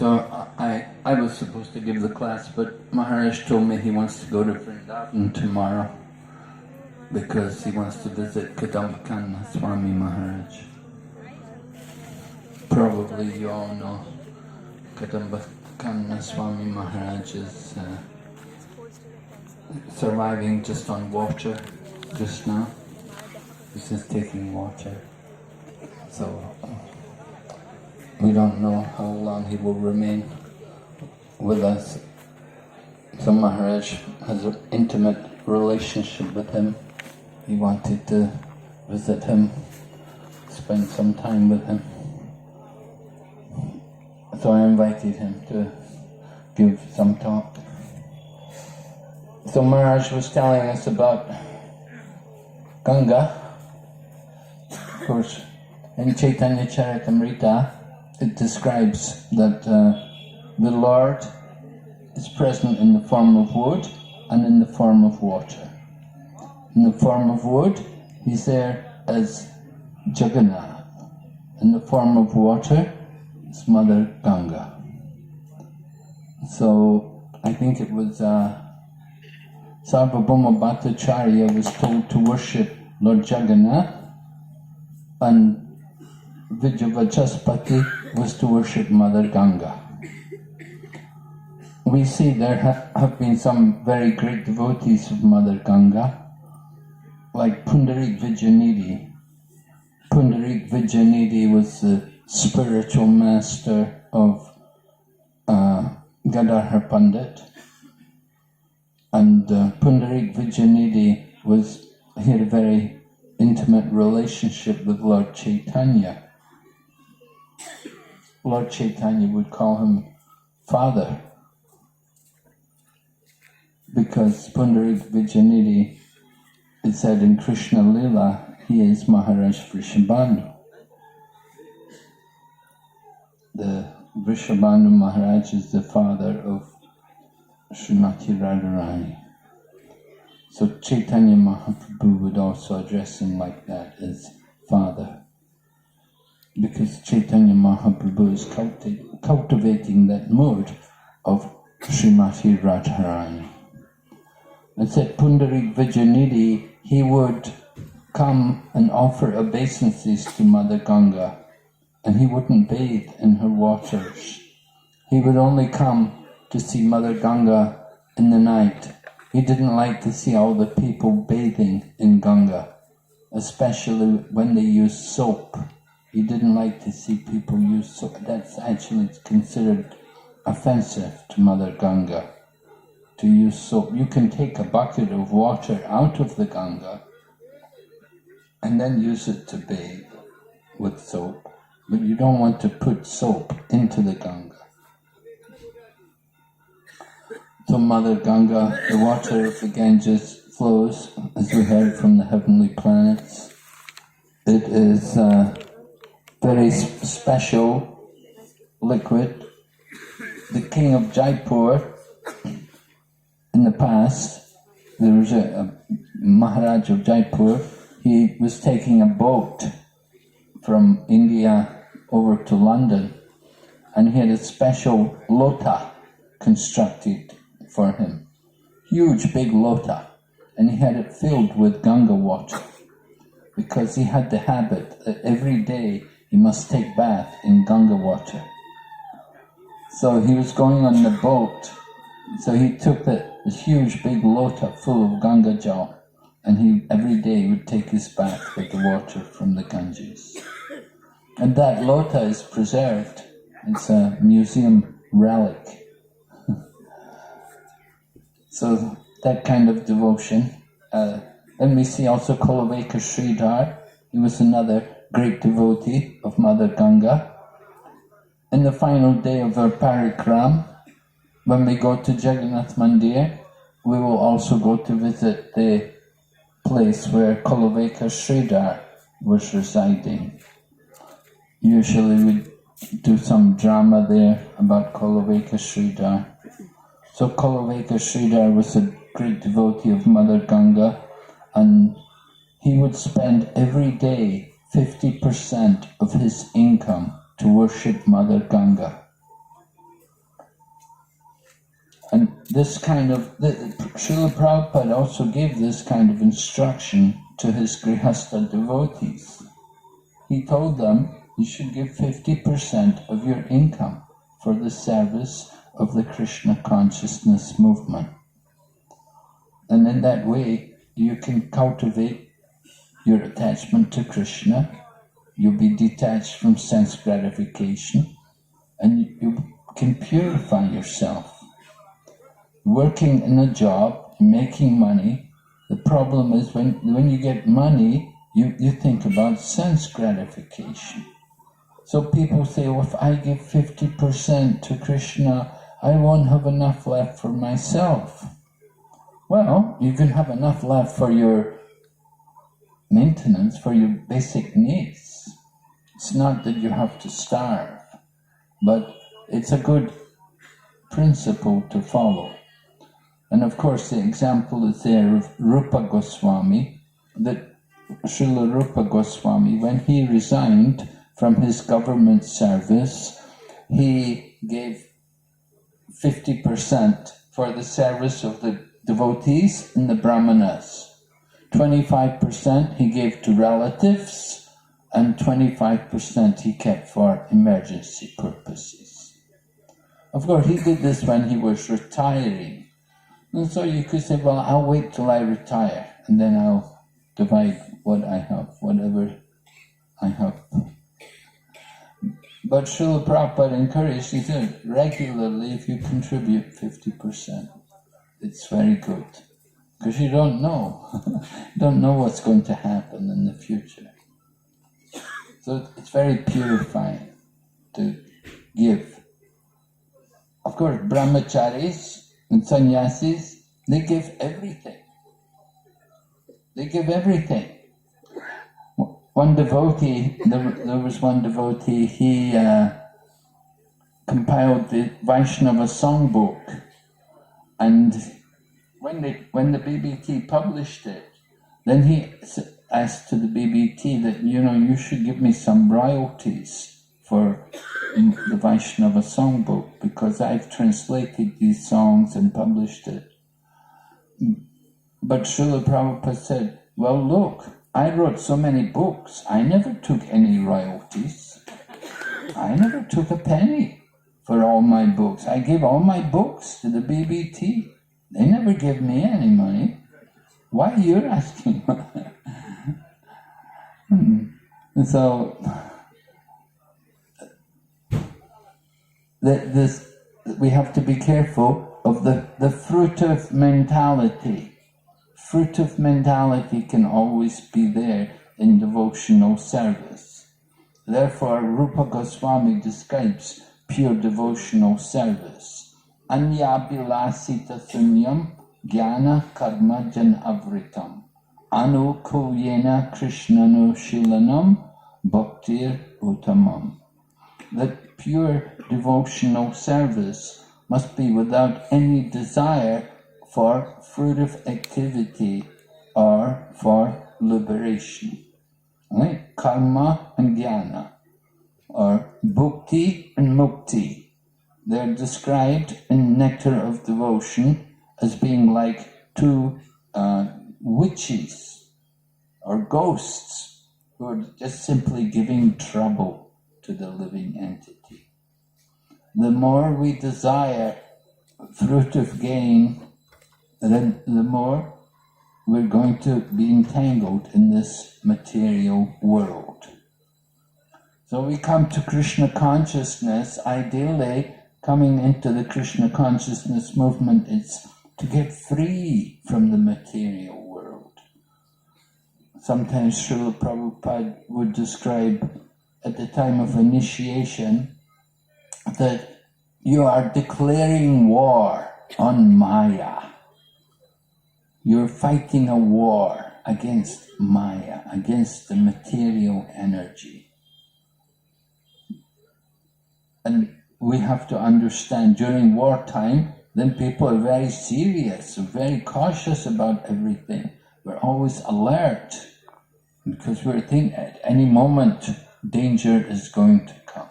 So I was supposed to give the class, but Maharaj told me he wants to go to Vrindavan tomorrow because he wants to visit Kadambakanna Swami Maharaj. Probably you all know Kadambakanna Swami Maharaj is surviving just on water just now. He's just taking water. So we don't know how long he will remain with us. So Maharaj has an intimate relationship with him. He wanted to visit him, spend some time with him. So I invited him to give some talk. So Maharaj was telling us about Ganga. Of course, in Chaitanya Charitamrita, it describes that the Lord is present in the form of wood and in the form of water. In the form of wood, he's there as Jagannath. In the form of water, it's Mother Ganga. So I think it was Sarvabhauma Bhattacharya was told to worship Lord Jagannath, and Vijayavachaspati was to worship Mother Ganga. We see there have been some very great devotees of Mother Ganga, like Pundarik Vijayanidhi. Pundarik Vijayanidhi was the spiritual master of Gadadhar Pandit, and Pundarik Vijayanidhi had a very intimate relationship with Lord Chaitanya. Lord Chaitanya would call him Father, because Pundarik Vijayanidhi, it said in Krishna Lila, he is Maharaj Vrishabhanu. The Vrishabhanu Maharaj is the father of Srimati Radharani. So Chaitanya Mahaprabhu would also address him like that, as Father, because Chaitanya Mahaprabhu is cultivating that mode of Srimati Radharani. It said Pundarik Vijayanidhi, he would come and offer obeisances to Mother Ganga, and he wouldn't bathe in her waters. He would only come to see Mother Ganga in the night. He didn't like to see all the people bathing in Ganga, especially when they used soap. He didn't like to see people use soap. That's actually considered offensive to Mother Ganga, to use soap. You can take a bucket of water out of the Ganga and then use it to bathe with soap, but you don't want to put soap into the Ganga. So Mother Ganga, the water of the Ganges flows, as we heard, from the heavenly planets. It is a very special liquid. The king of Jaipur, in the past, there was a Maharaj of Jaipur. He was taking a boat from India over to London, and he had a special lota constructed for him. Huge big lota, and he had it filled with Ganga water, because he had the habit that every day he must take bath in Ganga water. So he was going on the boat, so he took this huge big lota full of Ganga jal, and he every day would take his bath with the water from the Ganges. And that lota is preserved. It's a museum relic. So that kind of devotion. Then we see also Kulaveka Sridhar. He was another great devotee of Mother Ganga. In the final day of our parikram, when we go to Jagannath Mandir, we will also go to visit the place where Kulaveka Sridhar was residing. Usually we do some drama there about Kulaveka Sridhar. So Kulaveka Sridhar was a great devotee of Mother Ganga, and he would spend every day 50% of his income to worship Mother Ganga. And this kind of, Srila Prabhupada also gave this kind of instruction to his Grihastha devotees. He told them you should give 50% of your income for the service of the Krishna consciousness movement. And in that way, you can cultivate your attachment to Krishna, you'll be detached from sense gratification, and you can purify yourself. Working in a job, making money, the problem is when you get money, you think about sense gratification. So people say, well, if I give 50% to Krishna, I won't have enough left for myself. Well, you can have enough left for your maintenance, for your basic needs. It's not that you have to starve, but it's a good principle to follow. And of course the example is there of Rupa Goswami, that Srila Rupa Goswami, when he resigned from his government service, he gave 50% for the service of the devotees and the brahmanas. 25% he gave to relatives, and 25% he kept for emergency purposes. Of course, he did this when he was retiring. And so you could say, well, I'll wait till I retire, and then I'll divide what I have, whatever I have. But Srila Prabhupada encouraged you to regularly, if you contribute 50%, it's very good. Because you don't know. You don't know what's going to happen in the future. So it's very purifying to give. Of course, brahmacharis and sannyasis, they give everything. They give everything. One devotee, there was one devotee, he compiled the Vaishnava songbook, and when the BBT published it, then he asked to the BBT that, you should give me some royalties for the Vaishnava songbook, because I've translated these songs and published it. But Srila Prabhupada said, well, look, I wrote so many books, I never took any royalties. I never took a penny for all my books. I gave all my books to the BBT. They never gave me any money. Why are you asking? So, we have to be careful of the fruitive mentality. Fruitive mentality can always be there in devotional service. Therefore, Rupa Goswami describes pure devotional service. Anya bilasita sunyam jnana karma jan avritam anukulyena krishnanu shilanam bhaktir uttamam. That pure devotional service must be without any desire for fruitive activity or for liberation. Right? Karma and jnana, or bhukti and mukti. They're described in Nectar of Devotion as being like two witches or ghosts who are just simply giving trouble to the living entity. The more we desire fruitive gain, then the more we're going to be entangled in this material world. So we come to Krishna consciousness. Ideally, coming into the Krishna consciousness movement is to get free from the material world. Sometimes Srila Prabhupada would describe at the time of initiation that you are declaring war on Maya. You're fighting a war against Maya, against the material energy. And we have to understand, during wartime, then people are very serious, very cautious about everything. We're always alert, because we're thinking at any moment danger is going to come.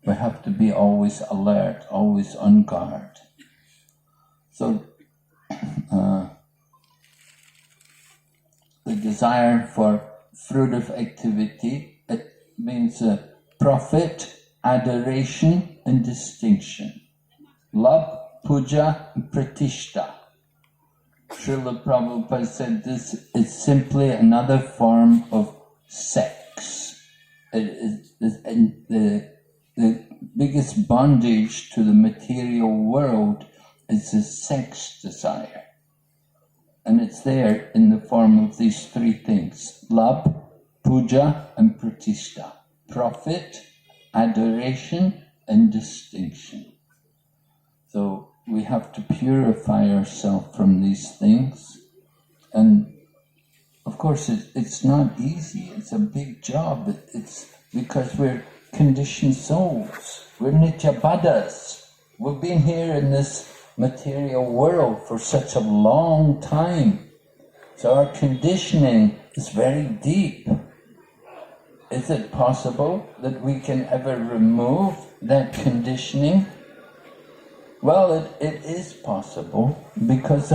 We have to be always alert, always on guard. So the desire for fruitive activity, it means profit, adoration and distinction. Love, puja, and pratishta. Srila Prabhupada said this is simply another form of sex. The biggest bondage to the material world is the sex desire. And it's there in the form of these three things: love, puja, and pratishta. Profit, adoration, and distinction. So we have to purify ourselves from these things. And of course it's not easy, it's a big job. It's because we're conditioned souls. We're nityabadas. We've been here in this material world for such a long time. So our conditioning is very deep. Is it possible that we can ever remove that conditioning? Well, it is possible, because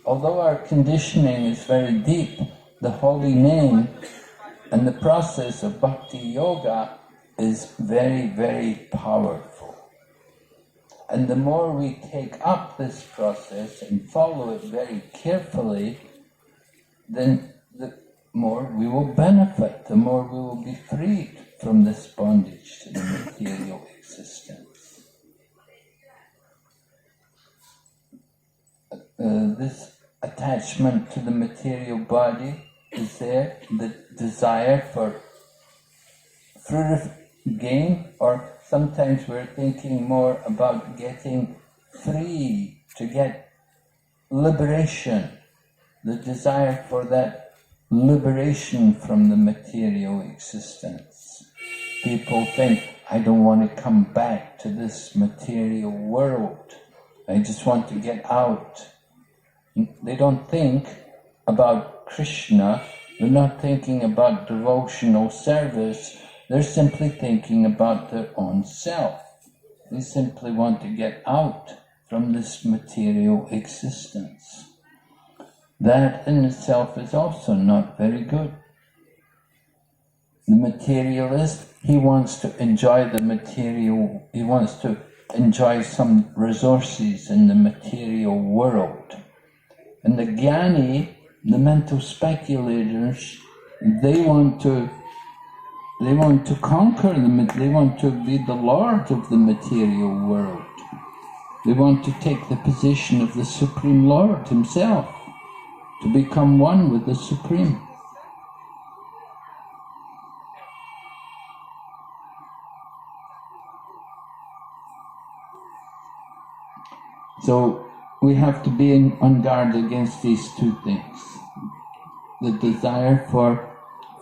although our conditioning is very deep, the holy name and the process of bhakti yoga is very, very powerful. And the more we take up this process and follow it very carefully, then the more we will benefit, the more we will be freed from this bondage to the material existence. This attachment to the material body is there, the desire for fruitive gain, or sometimes we're thinking more about getting free, to get liberation, the desire for that liberation from the material existence. People think, I don't want to come back to this material world. I just want to get out. They don't think about Krishna, they're not thinking about devotional service, they're simply thinking about their own self. They simply want to get out from this material existence. That in itself is also not very good. The materialist, he wants to enjoy the material, he wants to enjoy some resources in the material world. And the jnani, the mental speculators, they want to conquer they want to be the lord of the material world. They want to take the position of the Supreme Lord himself, to become one with the Supreme. So we have to be on guard against these two things: the desire for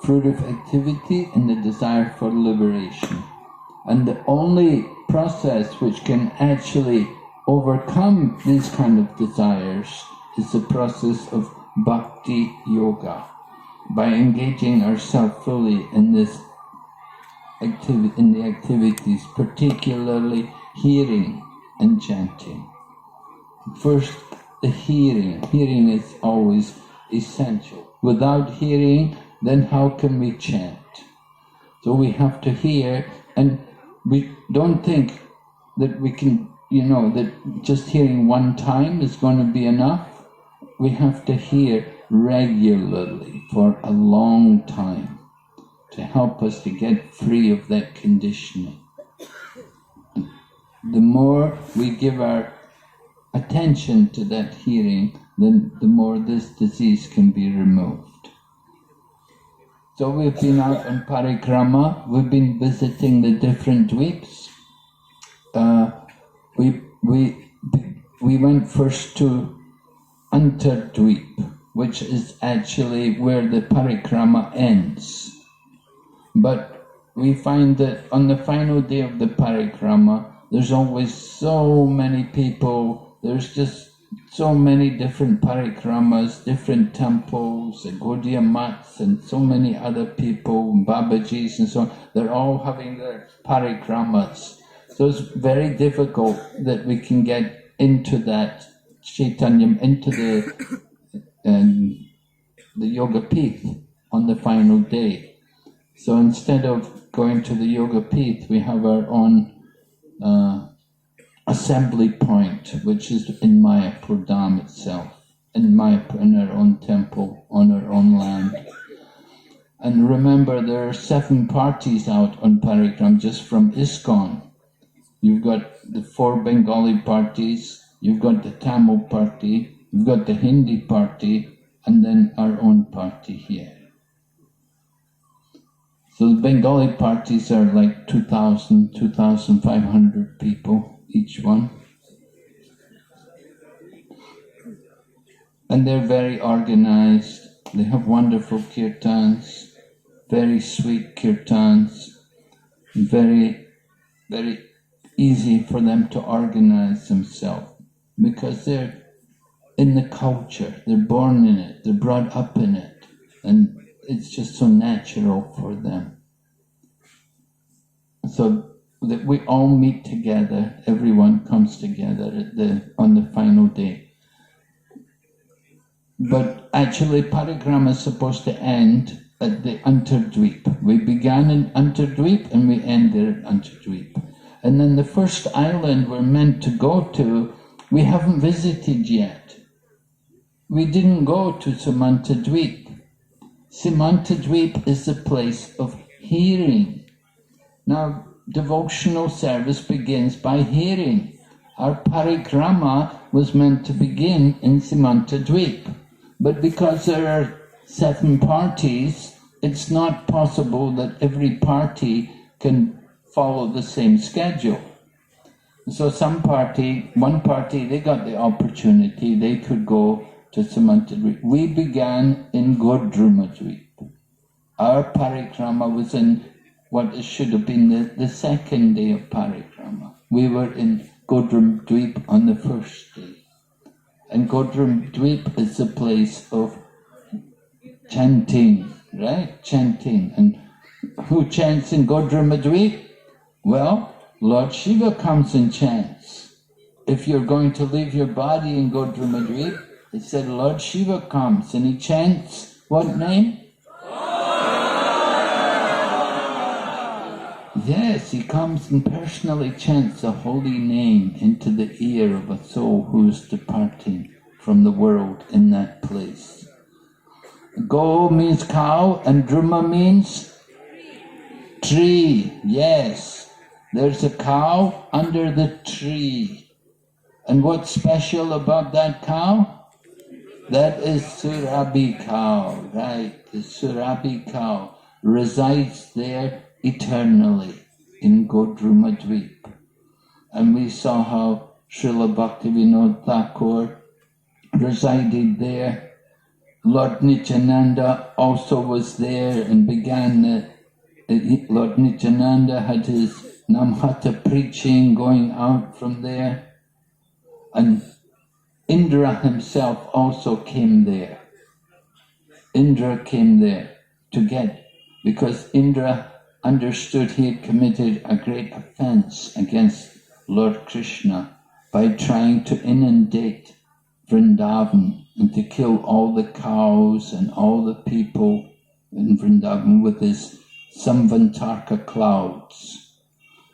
fruitive activity and the desire for liberation. And the only process which can actually overcome these kind of desires is the process of bhakti yoga, by engaging ourselves fully in this in the activities, particularly hearing and chanting. First, the hearing. Hearing is always essential. Without hearing, then how can we chant? So we have to hear, and we don't think that we can, that just hearing one time is going to be enough. We have to hear regularly for a long time to help us to get free of that conditioning. The more we give our attention to that hearing, then the more this disease can be removed. So we've been out on parikrama, we've been visiting the different dweeps. We went first to Antardweep, which is actually where the parikrama ends. But we find that on the final day of the parikrama, there's always so many people, there's just so many different parikramas, different temples, and Gaudiya mats, and so many other people, Babajis and so on. They're all having their parikramas. So it's very difficult that we can get into that Chaitanya into the Yoga Pith on the final day. So instead of going to the Yoga Pith, we have our own assembly point, which is in Mayapur Dham itself, in our own temple, on our own land. And remember, there are 7 parties out on Parikram just from ISKCON. You've got the 4 Bengali parties, you've got the Tamil party, you've got the Hindi party, and then our own party here. So the Bengali parties are like 2,000, 2,500 people, each one. And they're very organized. They have wonderful kirtans, very sweet kirtans, very, very easy for them to organize themselves because they're in the culture, they're born in it, they're brought up in it, and it's just so natural for them. So that we all meet together, everyone comes together on the final day. But actually Parikrama is supposed to end at the Antardweep. We began in Antardweep and we end there at Antardweep. And then the first island we're meant to go to, we haven't visited yet. We didn't go to Simantadweep. Simantadweep is the place of hearing. Now, devotional service begins by hearing. Our parikrama was meant to begin in Simantadweep. But because there are 7 parties, it's not possible that every party can follow the same schedule. So one party, they got the opportunity, they could go to Simantadweep. We began in Godrumadweep. Our parikrama was in what should have been the second day of parikrama. We were in Godrumadweep on the first day. And Godrumadweep is the place of chanting, right? Chanting. And who chants in Godrumadweep? Well, Lord Shiva comes and chants. If you're going to leave your body in Godrumadweep, it said Lord Shiva comes and he chants what name? Yes, he comes and personally chants a holy name into the ear of a soul who is departing from the world in that place. Go means cow and Druma means tree. Yes, there's a cow under the tree. And what's special about that cow? That is Surabhi cow, right? The Surabhi cow resides there eternally in Godrumadweep. And we saw how Srila Bhaktivinoda Thakur resided there. Lord Nityananda also was there and began Lord Nityananda had his Namhata preaching going out from there. And Indra himself also came there. Indra came there because Indra understood he had committed a great offense against Lord Krishna by trying to inundate Vrindavan and to kill all the cows and all the people in Vrindavan with his Samvantarka clouds.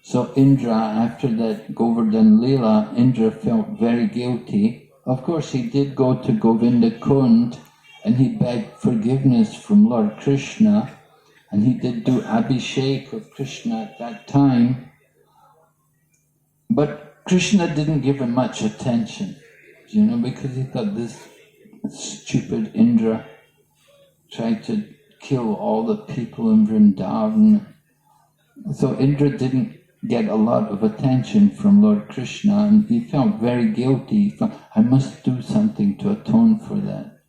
So Indra, after that Govardhan Leela, Indra felt very guilty. Of course, he did go to Govinda Kund and he begged forgiveness from Lord Krishna. And he did do Abhishek of Krishna at that time. But Krishna didn't give him much attention, because he thought this stupid Indra tried to kill all the people in Vrindavan. So Indra didn't get a lot of attention from Lord Krishna, and he felt very guilty. He thought, I must do something to atone for that.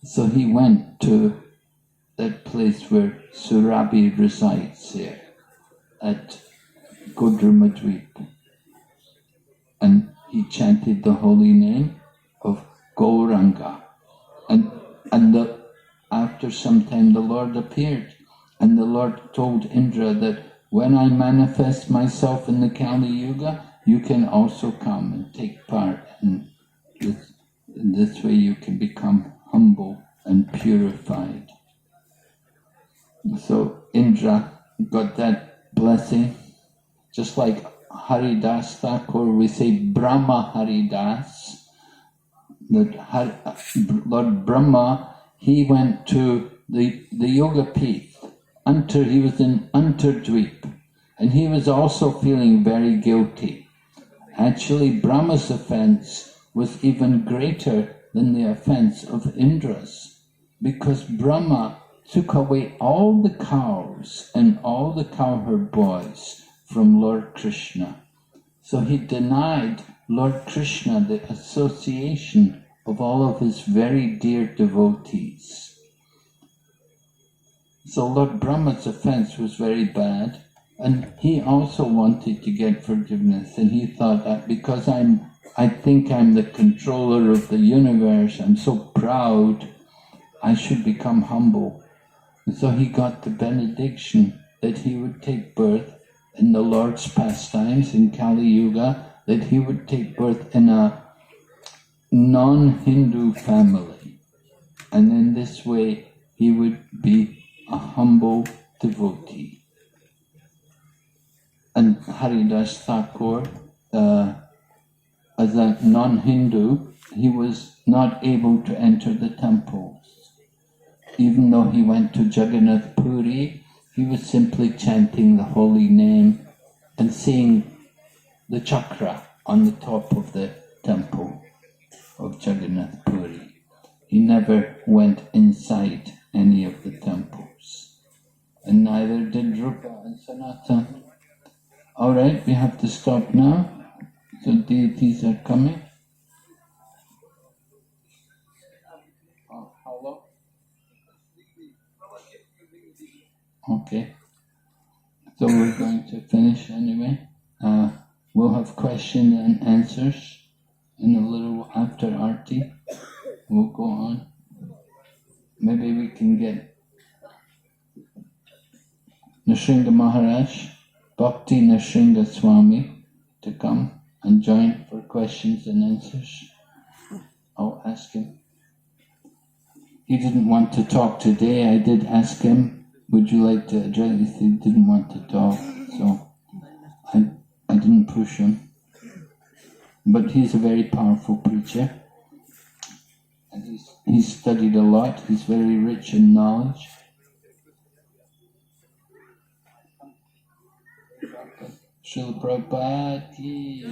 So he went to that place where Surabhi resides here, at Godrumadweep. And he chanted the holy name of Gauranga. And after some time the Lord appeared, and the Lord told Indra that when I manifest myself in the Kali Yuga, you can also come and take part in this In this way you can become humble and purified. So Indra got that blessing, just like Haridas Thakur, we say Brahma Haridas, that Lord Brahma, he went to the Yoga Peeth, he was in Antardweep, and he was also feeling very guilty. Actually, Brahma's offense was even greater than the offense of Indra's, because Brahma took away all the cows and all the cowherd boys from Lord Krishna. So he denied Lord Krishna the association of all of his very dear devotees. So Lord Brahma's offense was very bad, and he also wanted to get forgiveness, and he thought that because I think I'm the controller of the universe, I'm so proud, I should become humble. And so he got the benediction that he would take birth in the Lord's pastimes in Kali Yuga, that he would take birth in a non-Hindu family. And in this way, he would be a humble devotee. And Haridas Thakur, as a non-Hindu, he was not able to enter the temples. Even though he went to Jagannath Puri, he was simply chanting the holy name and seeing the chakra on the top of the temple of Jagannath Puri. He never went inside any of the temples. And neither did Rupa and Sanatan. Alright, we have to stop now. So deities are coming. How long? Okay. So we're going to finish anyway. We'll have questions and answers in a little after Arti. We'll go on. Maybe we can get Nrsinga Maharaj, Bhakti Nrsinga Swami to come and join for questions and answers. I'll ask him. He didn't want to talk today. I did ask him, would you like to address? He didn't want to talk, so I didn't push him. But he's a very powerful preacher. And he's studied a lot. He's very rich in knowledge. Srila Prabhupada ki.